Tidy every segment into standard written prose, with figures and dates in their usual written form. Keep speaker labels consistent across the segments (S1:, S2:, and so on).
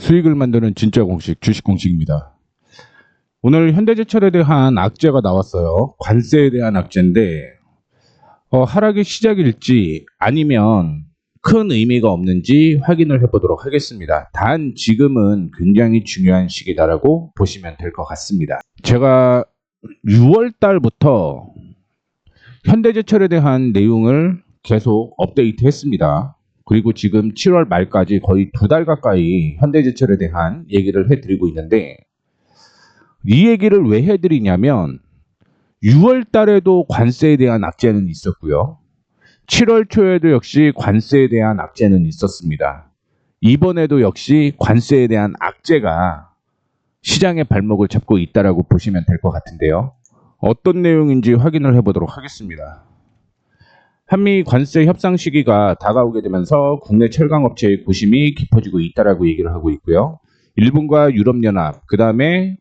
S1: 수익을 만드는 진짜 공식, 주식 공식입니다. 오늘 현대제철에 대한 악재가 나왔어요. 관세에 대한 악재인데 하락의 시작일지 아니면 큰 의미가 없는지 확인을 해보도록 하겠습니다. 단 지금은 굉장히 중요한 시기다라고 보시면 될 것 같습니다. 제가 6월 달부터 현대제철에 대한 내용을 계속 업데이트 했습니다. 그리고 지금 7월 말까지 거의 2달 가까이 현대제철에 대한 얘기를 해드리고 있는데, 이 얘기를 왜 해드리냐면 6월 달에도 관세에 대한 악재는 있었고요. 7월 초에도 역시 관세에 대한 악재는 있었습니다. 이번에도 역시 관세에 대한 악재가 시장의 발목을 잡고 있다라고 보시면 될 것 같은데요. 어떤 내용인지 확인을 해보도록 하겠습니다. 한미 관세 협상 시기가 다가오게 되면서 국내 철강업체의 고심이 깊어지고 있다라고 얘기를 하고 있고요. 일본과 유럽연합, 그 다음에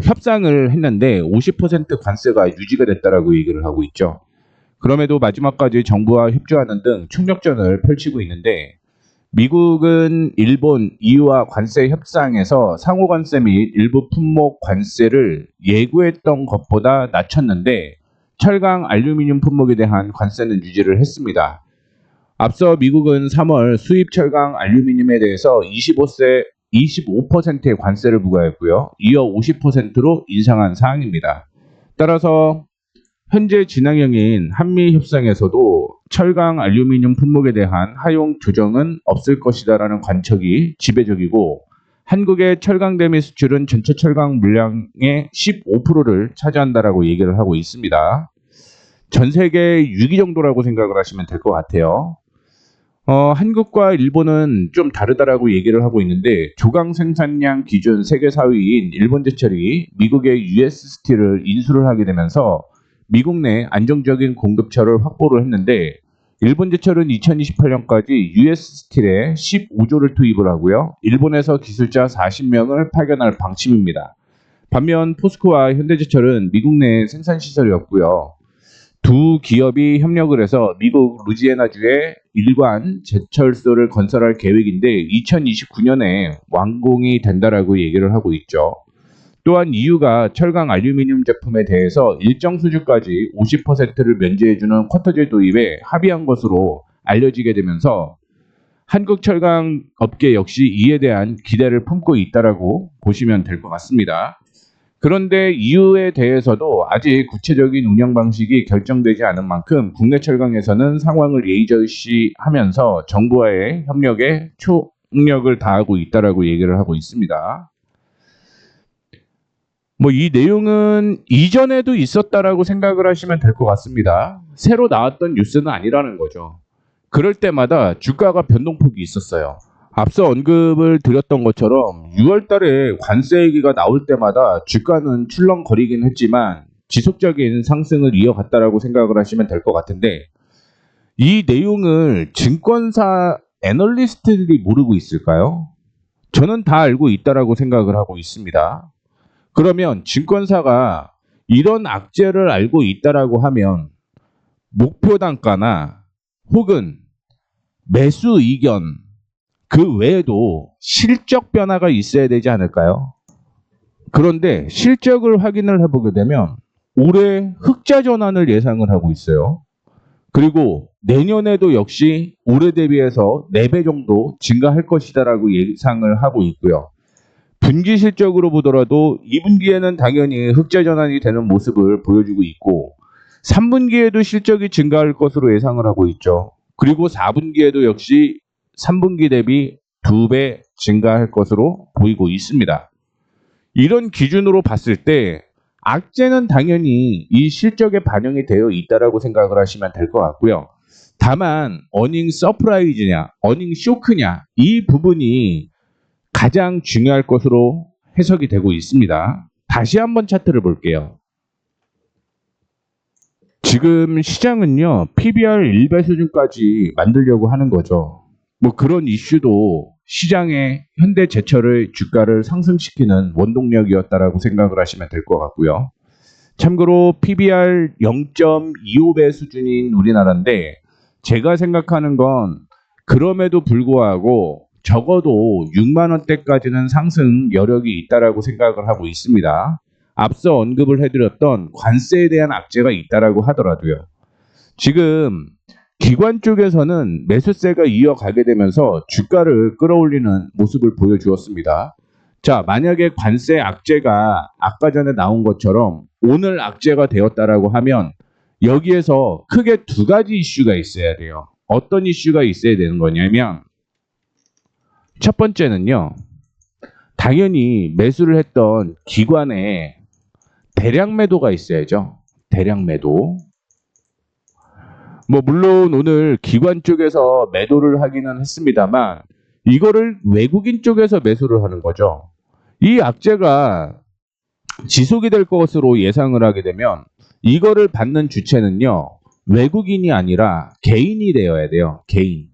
S1: 협상을 했는데 50% 관세가 유지가 됐다라고 얘기를 하고 있죠. 그럼에도 마지막까지 정부와 협조하는 등 총력전을 펼치고 있는데, 미국은 일본, EU와 관세 협상에서 상호 관세 및 일부 품목 관세를 예고했던 것보다 낮췄는데, 철강, 알루미늄 품목에 대한 관세는 유지를 했습니다. 앞서 미국은 3월 수입 철강, 알루미늄에 대해서 25%의 관세를 부과했고요. 이어 50%로 인상한 사항입니다. 따라서 현재 진행형인 한미 협상에서도 철강, 알루미늄 품목에 대한 하용 조정은 없을 것이다라는 관측이 지배적이고, 한국의 철강 대미 수출은 전체 철강 물량의 15%를 차지한다라고 얘기를 하고 있습니다. 전 세계 6위 정도라고 생각을 하시면 될 것 같아요. 한국과 일본은 좀 다르다라고 얘기를 하고 있는데, 조강 생산량 기준 세계 4위인 일본제철이 미국의 US 스틸을 인수를 하게 되면서 미국 내 안정적인 공급처를 확보를 했는데, 일본제철은 2028년까지 US 스틸에 15조를 투입을 하고요. 일본에서 기술자 40명을 파견할 방침입니다. 반면 포스코와 현대제철은 미국 내 생산시설이 없고요. 두 기업이 협력을 해서 미국 루지애나주에 일관 제철소를 건설할 계획인데 2029년에 완공이 된다라고 얘기를 하고 있죠. 또한 EU가 철강 알루미늄 제품에 대해서 일정 수준까지 50%를 면제해주는 쿼터제 도입에 합의한 것으로 알려지게 되면서 한국 철강 업계 역시 이에 대한 기대를 품고 있다라고 보시면 될 것 같습니다. 그런데 EU에 대해서도 아직 구체적인 운영 방식이 결정되지 않은 만큼 국내 철강에서는 상황을 예의저시하면서 정부와의 협력에 총력을 다하고 있다라고 얘기를 하고 있습니다. 이 내용은 이전에도 있었다라고 생각을 하시면 될 것 같습니다. 새로 나왔던 뉴스는 아니라는 거죠. 그럴 때마다 주가가 변동폭이 있었어요. 앞서 언급을 드렸던 것처럼 6월 달에 관세 얘기가 나올 때마다 주가는 출렁거리긴 했지만 지속적인 상승을 이어갔다라고 생각을 하시면 될 것 같은데, 이 내용을 증권사 애널리스트들이 모르고 있을까요? 저는 다 알고 있다라고 생각을 하고 있습니다. 그러면 증권사가 이런 악재를 알고 있다라고 하면 목표 단가나 혹은 매수 의견, 그 외에도 실적 변화가 있어야 되지 않을까요? 그런데 실적을 확인을 해보게 되면 올해 흑자 전환을 예상을 하고 있어요. 그리고 내년에도 역시 올해 대비해서 4배 정도 증가할 것이다라고 예상을 하고 있고요. 분기 실적으로 보더라도 2분기에는 당연히 흑자 전환이 되는 모습을 보여주고 있고, 3분기에도 실적이 증가할 것으로 예상을 하고 있죠. 그리고 4분기에도 역시 3분기 대비 2배 증가할 것으로 보이고 있습니다. 이런 기준으로 봤을 때 악재는 당연히 이 실적에 반영이 되어 있다라고 생각을 하시면 될 것 같고요. 다만 어닝 서프라이즈냐, 어닝 쇼크냐, 이 부분이 가장 중요할 것으로 해석이 되고 있습니다. 다시 한번 차트를 볼게요. 지금 시장은요, PBR 1배 수준까지 만들려고 하는 거죠. 그런 이슈도 시장의 현대제철의 주가를 상승시키는 원동력이었다라고 생각을 하시면 될 것 같고요. 참고로 PBR 0.25배 수준인 우리나라인데, 제가 생각하는 건 그럼에도 불구하고 적어도 6만 원대까지는 상승 여력이 있다라고 생각을 하고 있습니다. 앞서 언급을 해드렸던 관세에 대한 악재가 있다라고 하더라도요. 지금 기관 쪽에서는 매수세가 이어가게 되면서 주가를 끌어올리는 모습을 보여주었습니다. 자, 만약에 관세 악재가 아까 전에 나온 것처럼 오늘 악재가 되었다라고 하면 여기에서 크게 두 가지 이슈가 있어야 돼요. 어떤 이슈가 있어야 되는 거냐면 첫 번째는요. 당연히 매수를 했던 기관에 대량 매도가 있어야죠. 대량 매도. 물론 오늘 기관 쪽에서 매도를 하기는 했습니다만 이거를 외국인 쪽에서 매수를 하는 거죠. 이 악재가 지속이 될 것으로 예상을 하게 되면 이거를 받는 주체는요. 외국인이 아니라 개인이 되어야 돼요. 개인.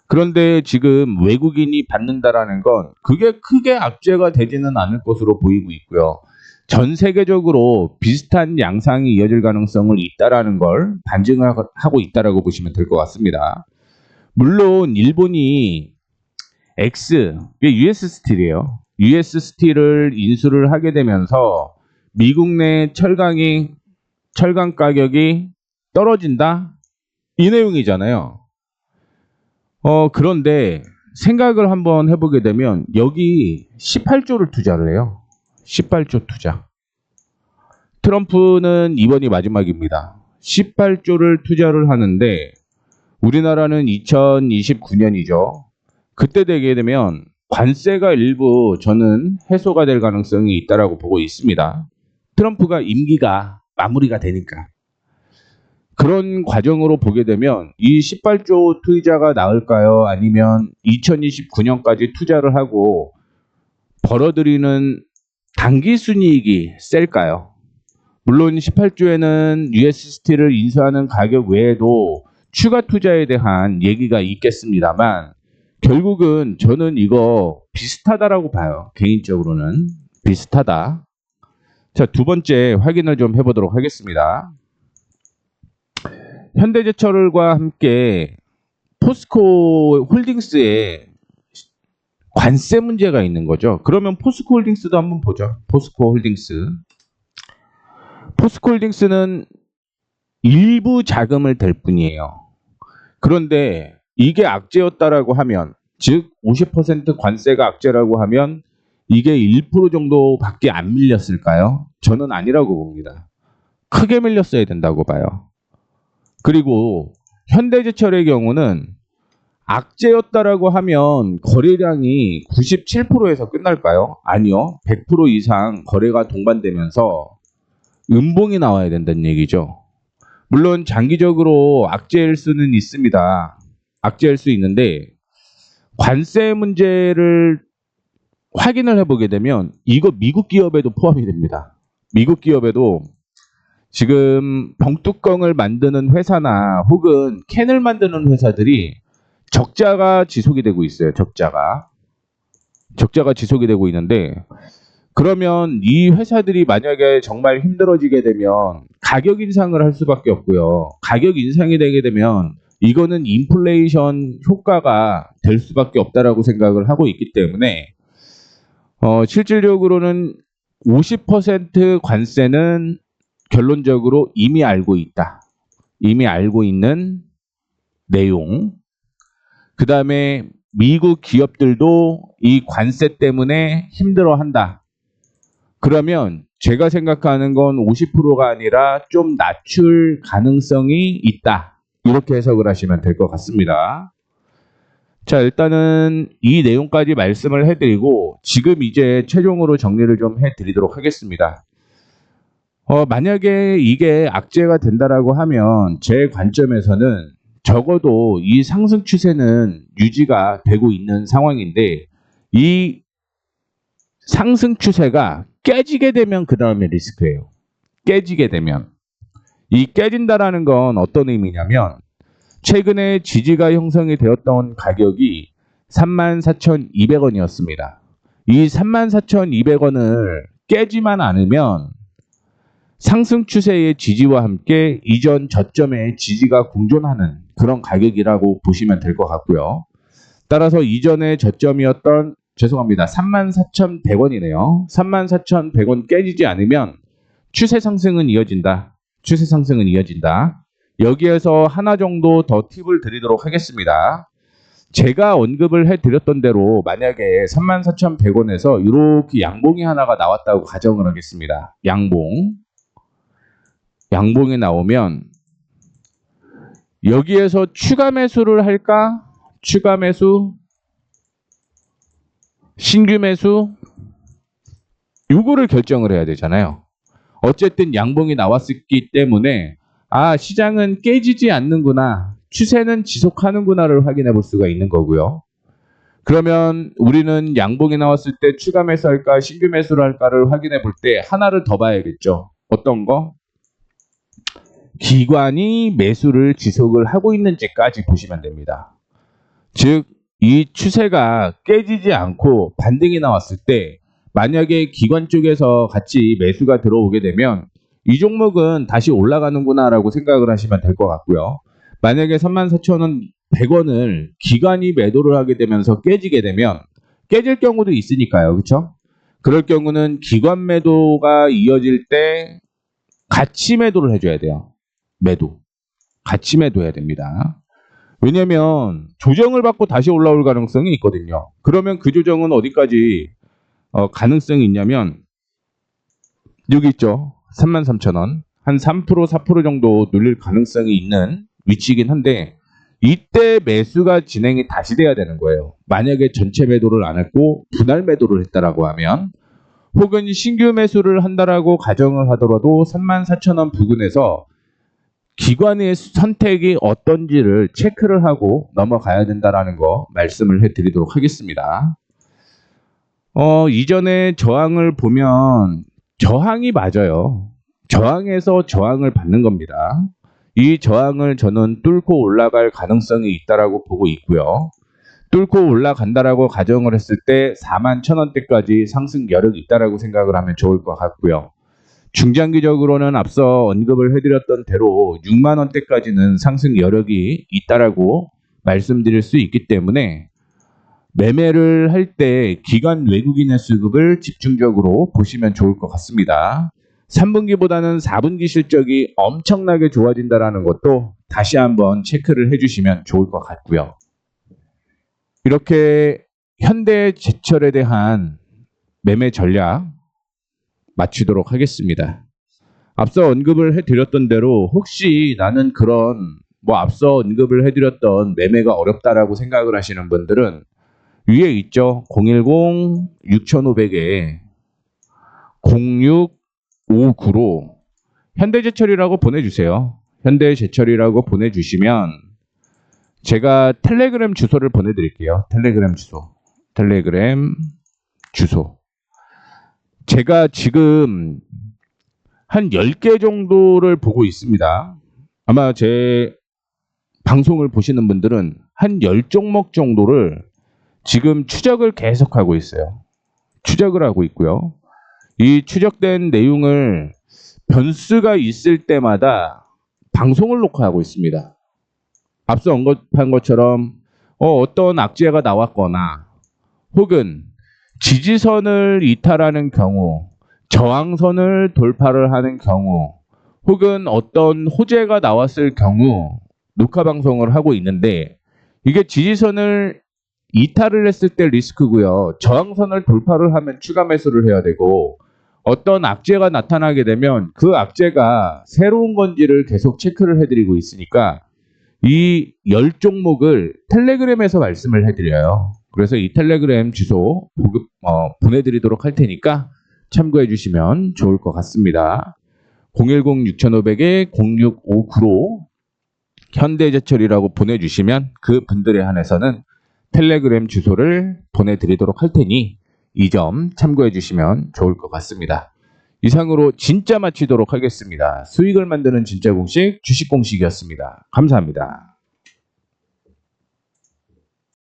S1: 그런데 지금 외국인이 받는다라는 건 그게 크게 악재가 되지는 않을 것으로 보이고 있고요. 전 세계적으로 비슷한 양상이 이어질 가능성을 있다라는 걸 반증하고 있다라고 보시면 될 것 같습니다. 물론 일본이 이게 US 스틸이에요. US 스틸을 인수를 하게 되면서 미국 내 철강 가격이 떨어진다? 이 내용이잖아요. 그런데 생각을 한번 해보게 되면 여기 18조를 투자를 해요. 18조 투자. 트럼프는 이번이 마지막입니다. 18조를 투자를 하는데 우리나라는 2029년이죠. 그때 되게 되면 관세가 일부 저는 해소가 될 가능성이 있다라고 보고 있습니다. 트럼프가 임기가 마무리가 되니까. 그런 과정으로 보게 되면 이 18조 투자가 나을까요? 아니면 2029년까지 투자를 하고 벌어들이는 단기 순이익이 셀까요? 물론 18조에는 US 스틸을 인수하는 가격 외에도 추가 투자에 대한 얘기가 있겠습니다만 결국은 저는 이거 비슷하다라고 봐요. 개인적으로는 비슷하다. 자, 두 번째 확인을 좀 해보도록 하겠습니다. 현대제철과 함께 포스코 홀딩스에 관세 문제가 있는 거죠. 그러면 포스코 홀딩스도 한번 보죠. 포스코 홀딩스. 포스코 홀딩스는 일부 자금을 댈 뿐이에요. 그런데 이게 악재였다라고 하면, 즉 50% 관세가 악재라고 하면 이게 1% 정도밖에 안 밀렸을까요? 저는 아니라고 봅니다. 크게 밀렸어야 된다고 봐요. 그리고 현대제철의 경우는 악재였다라고 하면 거래량이 97%에서 끝날까요? 아니요. 100% 이상 거래가 동반되면서 음봉이 나와야 된다는 얘기죠. 물론 장기적으로 악재일 수는 있습니다. 악재일 수 있는데 관세 문제를 확인을 해보게 되면 이거 미국 기업에도 포함이 됩니다. 미국 기업에도 지금 병뚜껑을 만드는 회사나 혹은 캔을 만드는 회사들이 적자가 지속이 되고 있어요. 적자가 지속이 되고 있는데 그러면 이 회사들이 만약에 정말 힘들어지게 되면 가격 인상을 할 수밖에 없고요. 가격 인상이 되게 되면 이거는 인플레이션 효과가 될 수밖에 없다라고 생각을 하고 있기 때문에 실질적으로는 50% 관세는 결론적으로 이미 알고 있다. 이미 알고 있는 내용. 그 다음에 미국 기업들도 이 관세 때문에 힘들어한다. 그러면 제가 생각하는 건 50%가 아니라 좀 낮출 가능성이 있다. 이렇게 해석을 하시면 될 것 같습니다. 자, 일단은 이 내용까지 말씀을 해드리고 지금 이제 최종으로 정리를 좀 해드리도록 하겠습니다. 만약에 이게 악재가 된다라고 하면 제 관점에서는 적어도 이 상승 추세는 유지가 되고 있는 상황인데 이 상승 추세가 깨지게 되면 그 다음에 리스크예요. 깨지게 되면. 이 깨진다라는 건 어떤 의미냐면 최근에 지지가 형성이 되었던 가격이 34,200원이었습니다. 이 34,200원을 깨지만 않으면 상승 추세의 지지와 함께 이전 저점의 지지가 공존하는 그런 가격이라고 보시면 될 것 같고요. 따라서 이전에 저점이었던 죄송합니다. 34,100원이네요. 34,100원 깨지지 않으면 추세 상승은 이어진다. 추세 상승은 이어진다. 여기에서 하나 정도 더 팁을 드리도록 하겠습니다. 제가 언급을 해드렸던 대로 만약에 34,100원에서 이렇게 양봉이 하나가 나왔다고 가정을 하겠습니다. 양봉이 나오면 여기에서 추가 매수를 할까? 추가 매수? 신규 매수? 요거를 결정을 해야 되잖아요. 어쨌든 양봉이 나왔기 때문에 시장은 깨지지 않는구나. 추세는 지속하는구나를 확인해 볼 수가 있는 거고요. 그러면 우리는 양봉이 나왔을 때 추가 매수할까 신규 매수를 할까를 확인해 볼 때 하나를 더 봐야겠죠. 어떤 거? 기관이 매수를 지속을 하고 있는지까지 보시면 됩니다. 즉, 이 추세가 깨지지 않고 반등이 나왔을 때 만약에 기관 쪽에서 같이 매수가 들어오게 되면 이 종목은 다시 올라가는구나 라고 생각을 하시면 될 것 같고요. 만약에 34,100원을 기관이 매도를 하게 되면서 깨지게 되면 깨질 경우도 있으니까요. 그렇죠? 그럴 경우는 기관 매도가 이어질 때 같이 매도를 해줘야 돼요. 같이 매도해야 됩니다. 왜냐면 조정을 받고 다시 올라올 가능성이 있거든요. 그러면 그 조정은 어디까지 가능성이 있냐면 여기 있죠. 33,000원. 한 3%, 4% 정도 눌릴 가능성이 있는 위치이긴 한데 이때 매수가 진행이 다시 돼야 되는 거예요. 만약에 전체 매도를 안 했고 분할 매도를 했다라고 하면 혹은 신규 매수를 한다라고 가정을 하더라도 34,000원 부근에서 기관의 선택이 어떤지를 체크를 하고 넘어가야 된다라는 거 말씀을 해드리도록 하겠습니다. 이전에 저항을 보면 저항이 맞아요. 저항에서 저항을 받는 겁니다. 이 저항을 저는 뚫고 올라갈 가능성이 있다라고 보고 있고요. 뚫고 올라간다라고 가정을 했을 때 41,000원대까지 상승 여력이 있다라고 생각을 하면 좋을 것 같고요. 중장기적으로는 앞서 언급을 해드렸던 대로 6만 원대까지는 상승 여력이 있다라고 말씀드릴 수 있기 때문에 매매를 할 때 기관 외국인의 수급을 집중적으로 보시면 좋을 것 같습니다. 3분기보다는 4분기 실적이 엄청나게 좋아진다는 것도 다시 한번 체크를 해주시면 좋을 것 같고요. 이렇게 현대제철에 대한 매매 전략 마치도록 하겠습니다. 앞서 언급을 해드렸던 대로 혹시 나는 그런 앞서 언급을 해드렸던 매매가 어렵다라고 생각을 하시는 분들은 위에 있죠. 010-6500에 0659로 현대제철이라고 보내주세요. 현대제철이라고 보내주시면 제가 텔레그램 주소를 보내드릴게요. 텔레그램 주소. 제가 지금 한 10개 정도를 보고 있습니다. 아마 제 방송을 보시는 분들은 한 10종목 정도를 지금 추적을 계속하고 있어요. 추적을 하고 있고요. 이 추적된 내용을 변수가 있을 때마다 방송을 녹화하고 있습니다. 앞서 언급한 것처럼 어떤 악재가 나왔거나 혹은 지지선을 이탈하는 경우, 저항선을 돌파를 하는 경우, 혹은 어떤 호재가 나왔을 경우 녹화 방송을 하고 있는데 이게 지지선을 이탈을 했을 때 리스크고요. 저항선을 돌파를 하면 추가 매수를 해야 되고 어떤 악재가 나타나게 되면 그 악재가 새로운 건지를 계속 체크를 해드리고 있으니까 이 10종목을 텔레그램에서 말씀을 해드려요. 그래서 이 텔레그램 주소 보내드리도록 할 테니까 참고해 주시면 좋을 것 같습니다. 010-6500에 0659로 현대제철이라고 보내주시면 그 분들에 한해서는 텔레그램 주소를 보내드리도록 할 테니 이 점 참고해 주시면 좋을 것 같습니다. 이상으로 진짜 마치도록 하겠습니다. 수익을 만드는 진짜 공식 주식 공식이었습니다. 감사합니다.